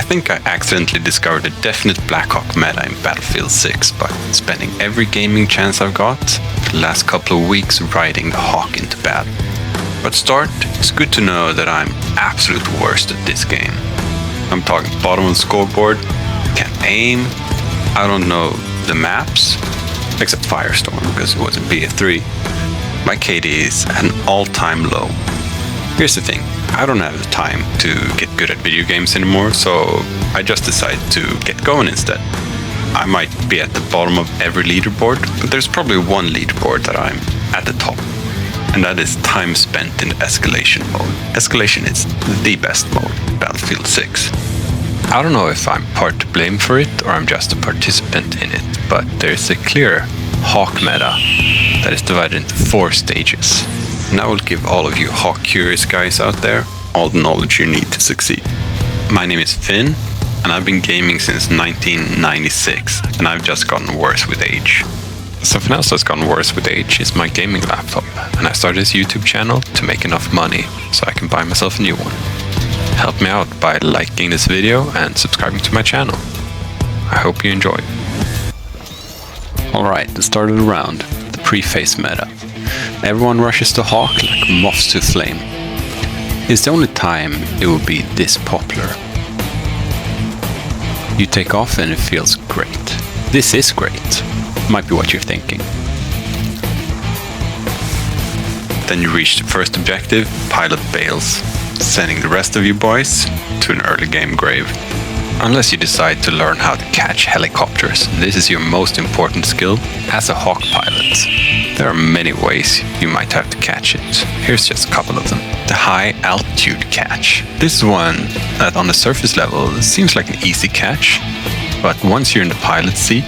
think I accidentally discovered a definite Blackhawk meta in Battlefield 6 by spending every gaming chance I've got the last couple of weeks riding the Hawk into battle. But to start, it's good to know that I'm absolute worst at this game. I'm talking bottom of the scoreboard, can't aim, I don't know the maps, except Firestorm because it was a BF3. My KD is at an all-time low. Here's the thing, I don't have the time to get good at video games anymore, so I just decided to get going instead. I might be at the bottom of every leaderboard, but there's probably one leaderboard that I'm at the top. And that is time spent in the Escalation mode. Escalation is the best mode in Battlefield 6. I don't know if I'm part to blame for it or I'm just a participant in it, but there's a clear Hawk meta that is divided into 4 stages. And I will give all of you Hawk curious guys out there all the knowledge you need to succeed. My name is Finn, and I've been gaming since 1996, and I've just gotten worse with age. Something else that's gotten worse with age is my gaming laptop, and I started this YouTube channel to make enough money so I can buy myself a new one. Help me out by liking this video and subscribing to my channel. I hope you enjoy. Alright, the start of the round, the pre-phase meta. Everyone rushes to Hawk like moths to flame. It's the only time it will be this popular. You take off and it feels great. This is great. Might be what you're thinking. Then you reach the first objective, pilot bails, sending the rest of you boys to an early game grave. Unless you decide to learn how to catch helicopters, this is your most important skill as a Hawk pilot. There are many ways you might have to catch it. Here's just a couple of them. The high altitude catch. This is one that on the surface level seems like an easy catch, but once you're in the pilot seat,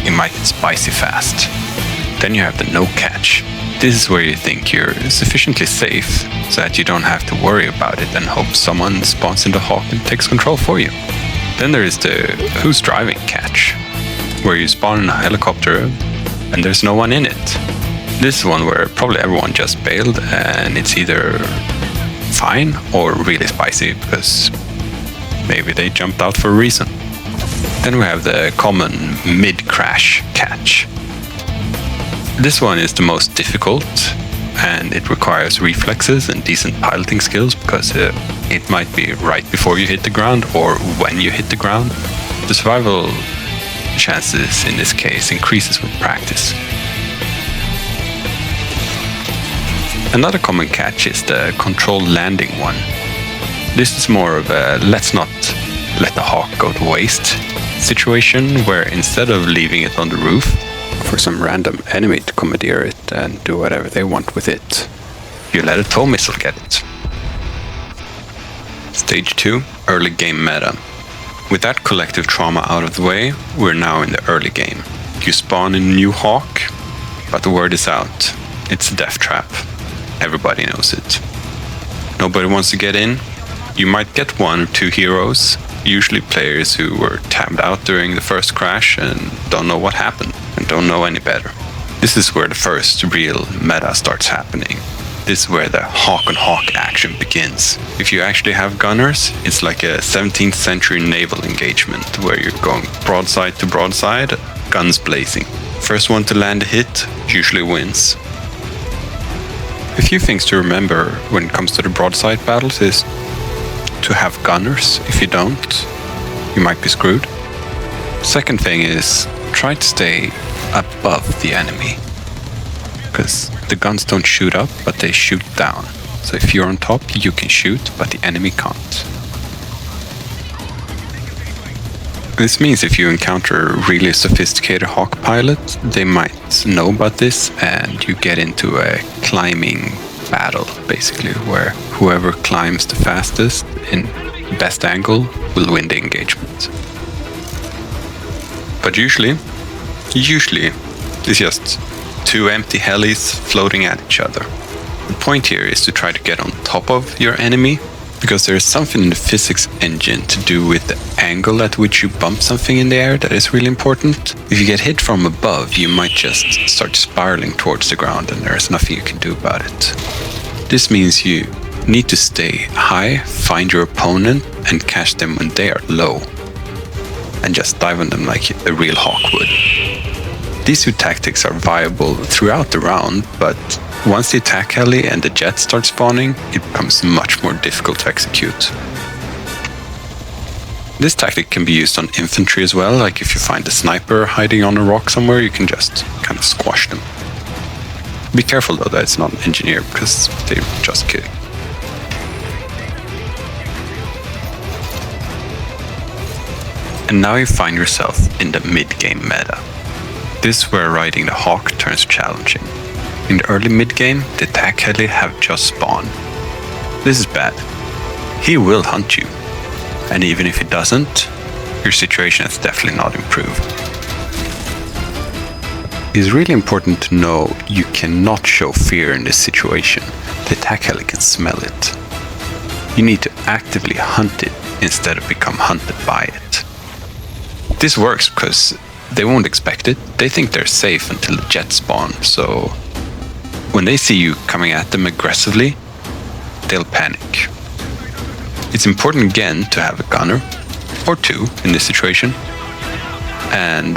it might get spicy fast. Then you have the no catch. This is where you think you're sufficiently safe so that you don't have to worry about it and hope someone spawns in the Hawk and takes control for you. Then there is the who's driving catch, where you spawn in a helicopter and there's no one in it. This is one where probably everyone just bailed and it's either fine or really spicy because maybe they jumped out for a reason. Then we have the common mid-crash catch. This one is the most difficult and it requires reflexes and decent piloting skills because it might be right before you hit the ground or when you hit the ground. The survival chances in this case increases with practice. Another common catch is the controlled landing one. This is more of a let's not let the Hawk go to waste situation where instead of leaving it on the roof for some random enemy to commandeer it and do whatever they want with it, you let a tow missile get it. Stage 2, early game meta. With that collective trauma out of the way, we're now in the early game. You spawn in a new Hawk, but the word is out. It's a death trap. Everybody knows it. Nobody wants to get in. You might get 1 or 2 heroes, usually players who were tabbed out during the first crash and don't know what happened and don't know any better. This is where the first real meta starts happening. This is where the Hawk on Hawk action begins. If you actually have gunners, it's like a 17th century naval engagement where you're going broadside to broadside, guns blazing. First one to land a hit usually wins. A few things to remember when it comes to the broadside battles is to have gunners. If you don't, you might be screwed. Second thing is try to stay above the enemy, because the guns don't shoot up, but they shoot down. So if you're on top, you can shoot, but the enemy can't. This means if you encounter a really sophisticated Hawk pilot, they might know about this and you get into a climbing battle, basically, where whoever climbs the fastest in best angle will win the engagement. But usually it's just 2 empty helis floating at each other. The point here is to try to get on top of your enemy, because there is something in the physics engine to do with the angle at which you bump something in the air that is really important. If you get hit from above, you might just start spiraling towards the ground and there's nothing you can do about it. This means you need to stay high, find your opponent, and catch them when they are low. And just dive on them like a real hawk would. These two tactics are viable throughout the round, but once the attack heli and the jet start spawning, it becomes much more difficult to execute. This tactic can be used on infantry as well, like if you find a sniper hiding on a rock somewhere, you can just kind of squash them. Be careful though that it's not an engineer, because they're just kidding. And now you find yourself in the mid-game meta. This is where riding the hawk turns challenging. In the early mid-game, the attack heli have just spawned. This is bad. He will hunt you. And even if he doesn't, your situation has definitely not improved. It's really important to know you cannot show fear in this situation. The attack heli can smell it. You need to actively hunt it instead of become hunted by it. This works because they won't expect it. They think they're safe until the jet spawn, so when they see you coming at them aggressively, they'll panic. It's important again to have a gunner, or two in this situation, and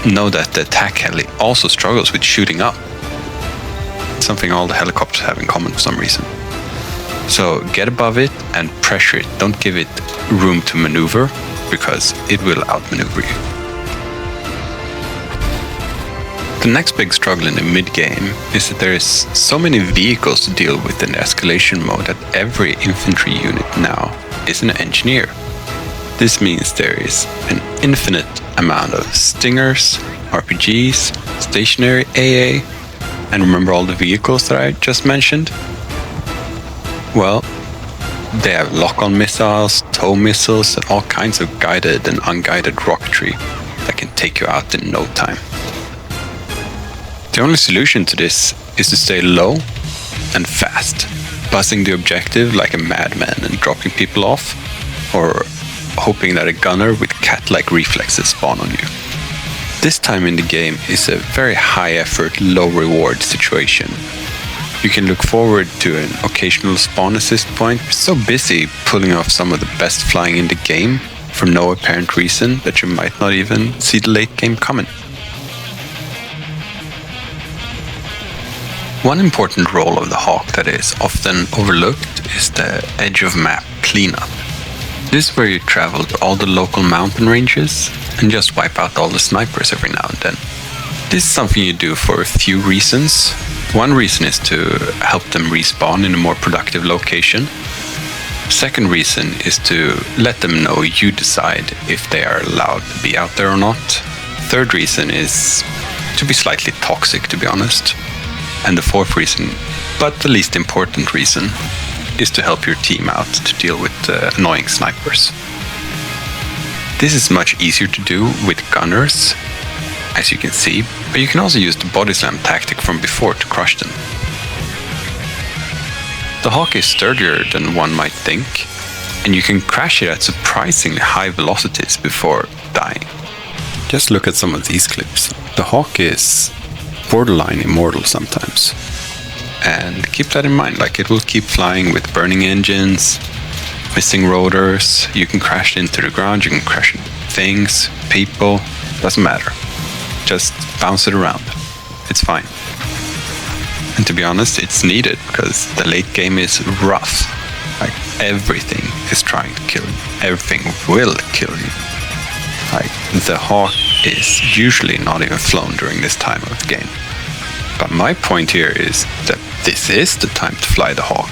know that the attack heli also struggles with shooting up. It's something all the helicopters have in common for some reason. So get above it and pressure it. Don't give it room to maneuver, because it will outmaneuver you. The next big struggle in the mid-game is that there is so many vehicles to deal with in the escalation mode that every infantry unit now is an engineer. This means there is an infinite amount of stingers, RPGs, stationary AA, and remember all the vehicles that I just mentioned? Well, they have lock-on missiles, tow missiles, and all kinds of guided and unguided rocketry that can take you out in no time. The only solution to this is to stay low and fast, buzzing the objective like a madman and dropping people off, or hoping that a gunner with cat-like reflexes spawn on you. This time in the game is a very high-effort, low-reward situation. You can look forward to an occasional spawn assist point, so busy pulling off some of the best flying in the game for no apparent reason that you might not even see the late game coming. One important role of the Hawk that is often overlooked is the edge of map cleanup. This is where you travel to all the local mountain ranges and just wipe out all the snipers every now and then. This is something you do for a few reasons. One reason is to help them respawn in a more productive location. Second reason is to let them know you decide if they are allowed to be out there or not. Third reason is to be slightly toxic, to be honest. And the fourth reason, but the least important reason, is to help your team out to deal with annoying snipers. This is much easier to do with gunners, as you can see, but you can also use the body slam tactic from before to crush them. The Hawk is sturdier than one might think, and you can crash it at surprisingly high velocities before dying. Just look at some of these clips. The Hawk is borderline immortal sometimes. And keep that in mind, like it will keep flying with burning engines, missing rotors, you can crash into the ground, you can crash into things, people, doesn't matter. Just bounce it around. It's fine. And to be honest, it's needed because the late game is rough. Like everything is trying to kill you. Everything will kill you. Like the Hawk is usually not even flown during this time of the game. But my point here is that this is the time to fly the Hawk.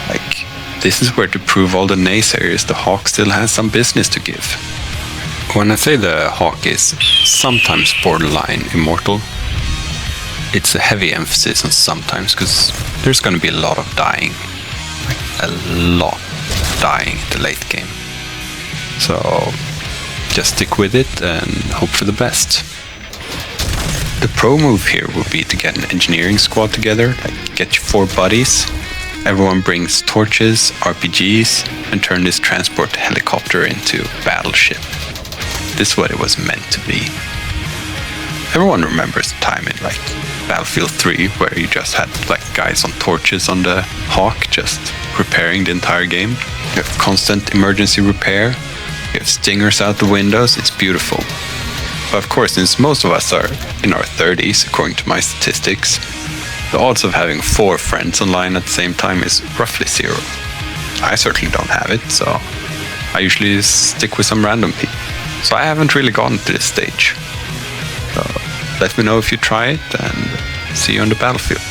Like this is where to prove all the naysayers the Hawk still has some business to give. When I say the Hawk is sometimes borderline immortal, it's a heavy emphasis on sometimes because there's going to be a lot of dying. Like a lot dying in the late game. So just stick with it and hope for the best. The pro move here would be to get an engineering squad together, like get your 4 buddies. Everyone brings torches, RPGs, and turn this transport helicopter into a battleship. This is what it was meant to be. Everyone remembers the time in like Battlefield 3, where you just had like guys on torches on the Hawk just repairing the entire game. You have constant emergency repair. You have stingers out the windows. It's beautiful. But of course, since most of us are in our 30s, according to my statistics, the odds of having 4 friends online at the same time is roughly 0. I certainly don't have it, so I usually stick with some random people. So I haven't really gotten to this stage. So let me know if you try it, and see you on the battlefield.